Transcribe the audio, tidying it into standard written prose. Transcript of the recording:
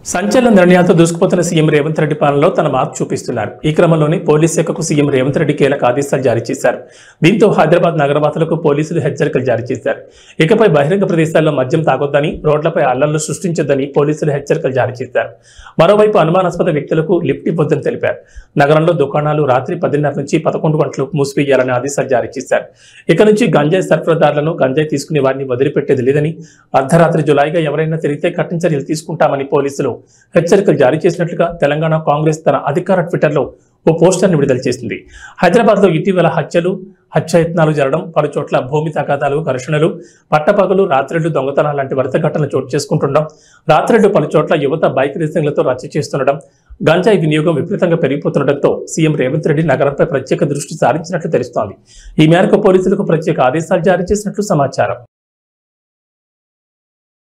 సంచలన నిర్ణయాలతో దూసుకుపోతున్న సీఎం రేవంత్ రెడ్డి పాలనలో తన మార్పు చూపిస్తున్నారు. ఈ క్రమంలోనే పోలీస్ శాఖకు సీఎం రేవంత్ రెడ్డి కీలక ఆదేశాలు జారీ చేశారు. దీంతో హైదరాబాద్ నగరవాసులకు పోలీసులు హెచ్చరికలు జారీ చేశారు. ఇకపై బహిరంగ ప్రదేశాల్లో మద్యం తాగొద్దని, రోడ్లపై అల్లర్లు సృష్టించొద్దని పోలీసులు హెచ్చరికలు జారీ చేశారు. మరోవైపు అనుమానాస్పద వ్యక్తులకు లిఫ్ట్ ఇవ్వొద్దని తెలిపారు. నగరంలో దుకాణాలు రాత్రి 10:30 నుంచి 11 గంటలకు మూసివేయాలని ఆదేశాలు జారీ చేశారు. ఇక నుంచి గంజాయి సరఫరాదారులను, గంజాయి తీసుకునే వారిని వదిలిపెట్టేది లేదని, అర్ధరాత్రి జులాయిగా ఎవరైనా తిరిగితే కఠిన చర్యలు తీసుకుంటామని పోలీసులు హెచ్చరికలు జారీ చేసినట్లుగా తెలంగాణ కాంగ్రెస్ తన అధికార ట్విట్టర్లో ఓ పోస్టర్ని విడుదల చేసింది. హైదరాబాద్లో ఇటీవల హత్యాయత్నాలు జరగడం, పలుచోట్ల భూమి తగాదాలు, ఘర్షణలు, పట్టపగలు, రాత్రిళ్లు దొంగతనాలు లాంటి వరుస ఘటనలు చోటు చేసుకుంటుండడం, రాత్రిళ్లు పలుచోట్ల యువత బైక్ రేసింగ్లతో రచ్చ చేస్తుండడం, గంజాయి వినియోగం విపరీతంగా పెరిగిపోతుండటంతో సీఎం రేవంత్ రెడ్డి నగరంపై ప్రత్యేక దృష్టి సారించినట్లు తెలుస్తోంది. ఈ మేరకు పోలీసులకు ప్రత్యేక ఆదేశాలు జారీ చేసినట్లు సమాచారం.